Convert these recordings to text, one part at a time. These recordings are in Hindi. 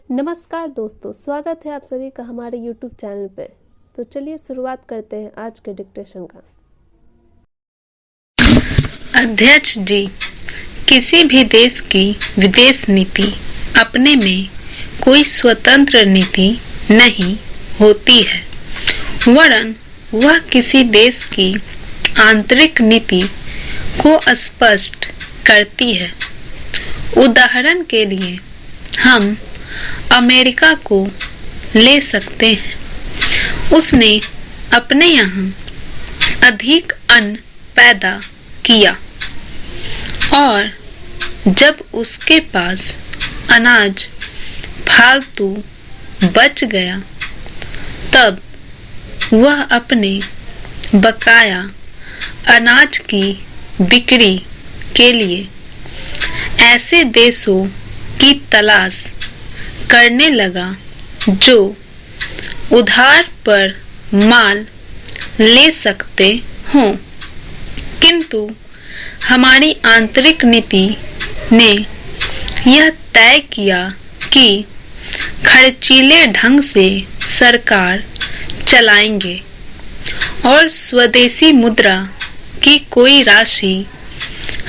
नमस्कार दोस्तों, स्वागत है आप सभी का हमारे YouTube चैनल पे। तो चलिए शुरुआत करते हैं आज के डिक्टेशन का। अध्यक्ष जी, किसी भी देश की विदेश नीति अपने में कोई स्वतंत्र नीति नहीं होती है, वरन वह किसी देश की आंतरिक नीति को स्पष्ट करती है। उदाहरण के लिए हम अमेरिका को ले सकते हैं। उसने अपने यहाँ अधिक अन्न पैदा किया और जब उसके पास अनाज फालतू बच गया, तब वह अपने बकाया अनाज की बिक्री के लिए ऐसे देशों की तलाश करने लगा जो उधार पर माल ले सकते हों। किंतु हमारी आंतरिक नीति ने यह तय किया कि खर्चीले ढंग से सरकार चलाएंगे और स्वदेशी मुद्रा की कोई राशि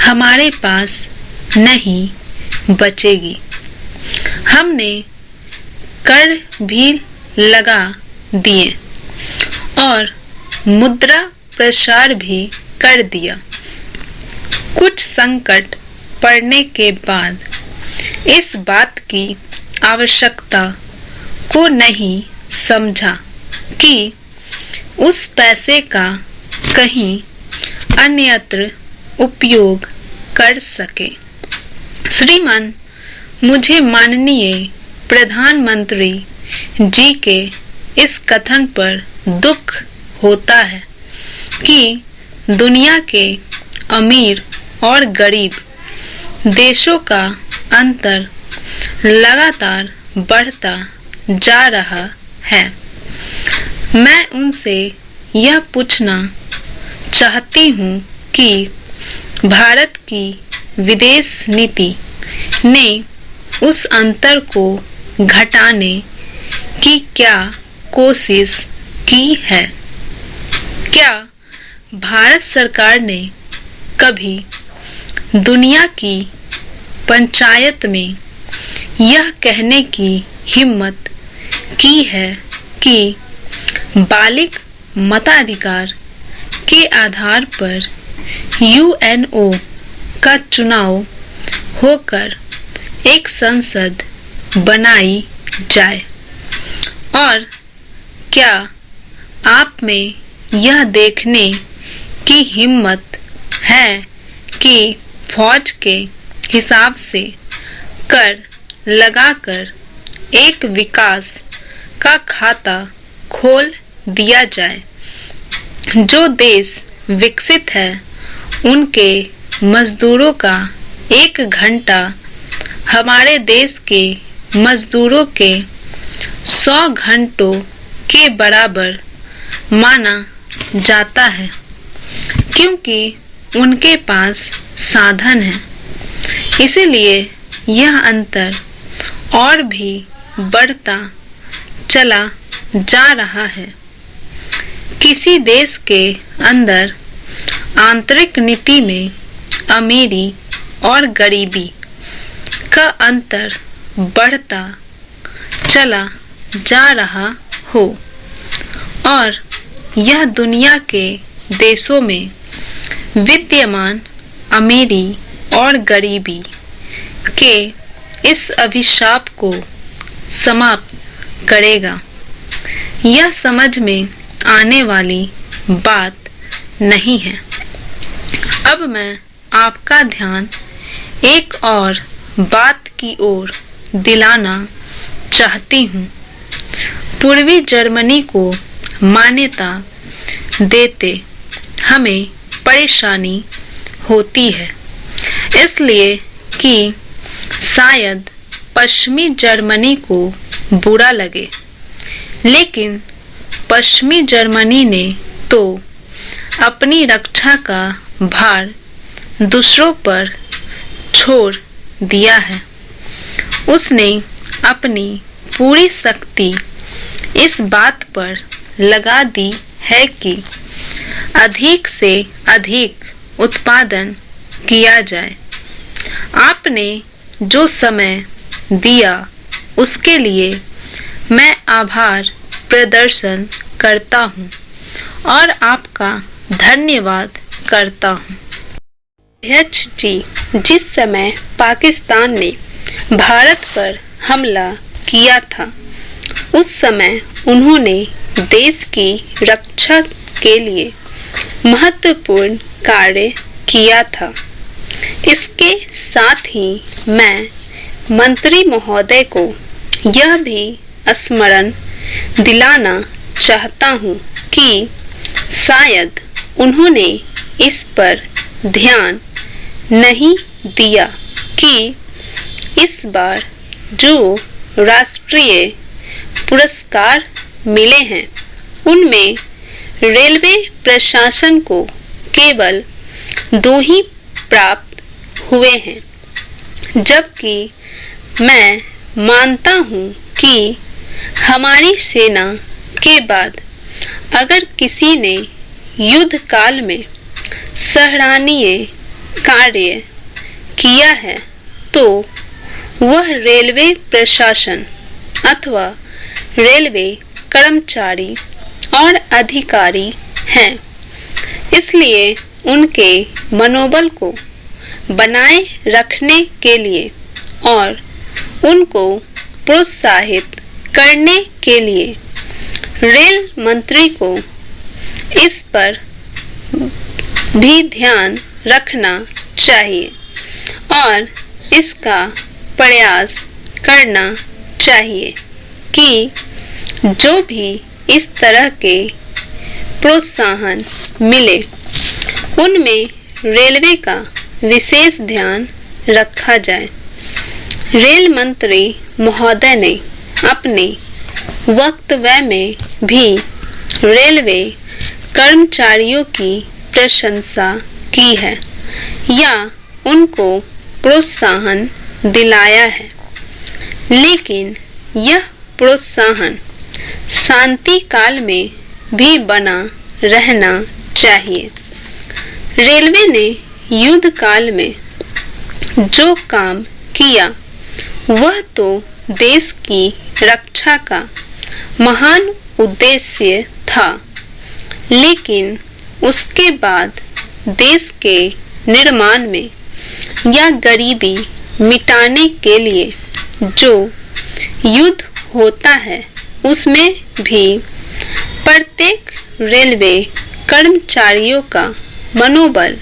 हमारे पास नहीं बचेगी। हमने कर भी लगा दिए और मुद्रा प्रसार भी कर दिया। कुछ संकट पड़ने के बाद इस बात की आवश्यकता को नहीं समझा कि उस पैसे का कहीं अन्यत्र उपयोग कर सके। श्रीमान, मुझे माननीय प्रधानमंत्री जी के इस कथन पर दुख होता है कि दुनिया के अमीर और गरीब देशों का अंतर लगातार बढ़ता जा रहा है। मैं उनसे यह पूछना चाहती हूँ कि भारत की विदेश नीति ने उस अंतर को घटाने की क्या कोशिश की है? क्या भारत सरकार ने कभी दुनिया की पंचायत में यह कहने की हिम्मत की है कि बालिग मताधिकार के आधार पर यूएनओ का चुनाव होकर एक संसद बनाई जाए? और क्या आप में यह देखने की हिम्मत है कि फौज के हिसाब से कर लगाकर एक विकास का खाता खोल दिया जाए? जो देश विकसित है, उनके मजदूरों का 1 घंटा हमारे देश के मजदूरों के 100 घंटों के बराबर माना जाता है, क्योंकि उनके पास साधन है। इसीलिए यह अंतर और भी बढ़ता चला जा रहा है। किसी देश के अंदर आंतरिक नीति में अमीरी और गरीबी का अंतर बढ़ता चला जा रहा हो और यह दुनिया के देशों में विद्यमान अमीरी और गरीबी के इस अभिशाप को समाप्त करेगा। यह समझ में आने वाली बात नहीं है। अब मैं आपका ध्यान एक और बात की ओर दिलाना चाहती हूँ। पूर्वी जर्मनी को मान्यता देते हमें परेशानी होती है, इसलिए कि शायद पश्चिमी जर्मनी को बुरा लगे, लेकिन पश्चिमी जर्मनी ने तो अपनी रक्षा का भार दूसरों पर छोड़ दिया है। उसने अपनी पूरी शक्ति इस बात पर लगा दी है कि अधिक से अधिक उत्पादन किया जाए। आपने जो समय दिया उसके लिए मैं आभार प्रदर्शन करता हूँ और आपका धन्यवाद करता हूँ। अध्यक्ष जी, जिस समय पाकिस्तान ने भारत पर हमला किया था उस समय उन्होंने देश की रक्षा के लिए महत्वपूर्ण कार्य किया था। इसके साथ ही मैं मंत्री महोदय को यह भी स्मरण दिलाना चाहता हूँ कि शायद उन्होंने इस पर ध्यान नहीं दिया कि इस बार जो राष्ट्रीय पुरस्कार मिले हैं उनमें रेलवे प्रशासन को केवल 2 ही प्राप्त हुए हैं, जबकि मैं मानता हूँ कि हमारी सेना के बाद अगर किसी ने युद्ध काल में सराहनीय कार्य किया है तो वह रेलवे प्रशासन अथवा रेलवे कर्मचारी और अधिकारी हैं। इसलिए उनके मनोबल को बनाए रखने के लिए और उनको प्रोत्साहित करने के लिए रेल मंत्री को इस पर भी ध्यान रखना चाहिए और इसका प्रयास करना चाहिए कि जो भी इस तरह के प्रोत्साहन मिले उनमें रेलवे का विशेष ध्यान रखा जाए। रेल मंत्री महोदय ने अपने वक्तव्य में भी रेलवे कर्मचारियों की प्रशंसा की है या उनको प्रोत्साहन दिलाया है, लेकिन यह प्रोत्साहन शांति काल में भी बना रहना चाहिए। रेलवे ने युद्ध काल में जो काम किया वह तो देश की रक्षा का महान उद्देश्य था, लेकिन उसके बाद देश के निर्माण में या गरीबी मिटाने के लिए जो युद्ध होता है उसमें भी प्रत्येक रेलवे कर्मचारियों का मनोबल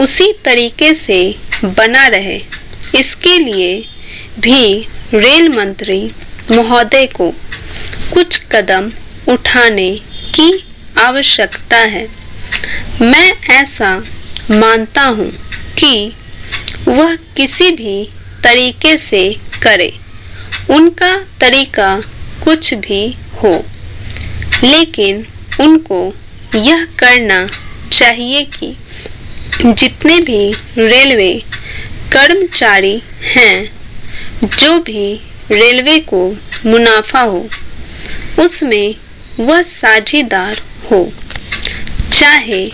उसी तरीके से बना रहे, इसके लिए भी रेल मंत्री महोदय को कुछ कदम उठाने की आवश्यकता है। मैं ऐसा मानता हूँ कि वह किसी भी तरीके से करे, उनका तरीका कुछ भी हो, लेकिन उनको यह करना चाहिए कि जितने भी रेलवे कर्मचारी हैं, जो भी रेलवे को मुनाफा हो उसमें वह साझेदार हो, चाहे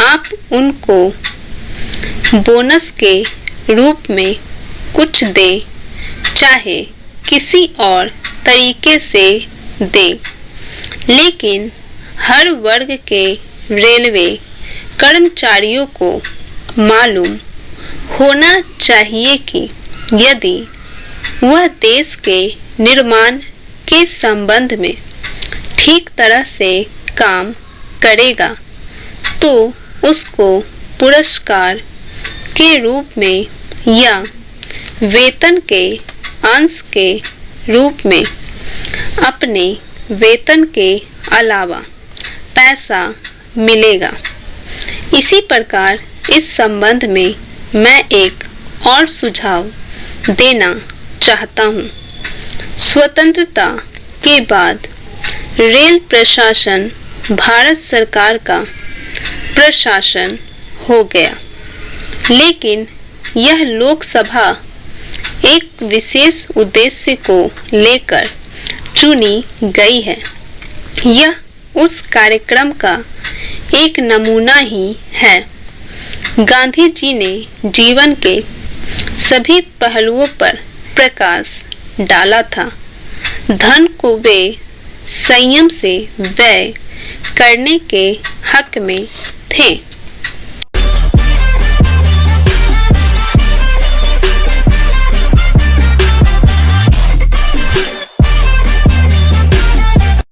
आप उनको बोनस के रूप में कुछ दें, चाहे किसी और तरीके से दे, लेकिन हर वर्ग के रेलवे कर्मचारियों को मालूम होना चाहिए कि यदि वह देश के निर्माण के संबंध में ठीक तरह से काम करेगा तो उसको पुरस्कार के रूप में या वेतन के अंश के रूप में अपने वेतन के अलावा पैसा मिलेगा। इसी प्रकार इस संबंध में मैं एक और सुझाव देना चाहता हूँ। स्वतंत्रता के बाद रेल प्रशासन भारत सरकार का प्रशासन हो गया, लेकिन यह लोकसभा एक विशेष उद्देश्य को लेकर चुनी गई है। यह उस कार्यक्रम का एक नमूना ही है। गांधी जी ने जीवन के सभी पहलुओं पर प्रकाश डाला था। धन को वे संयम से व्यय करने के हक में थे।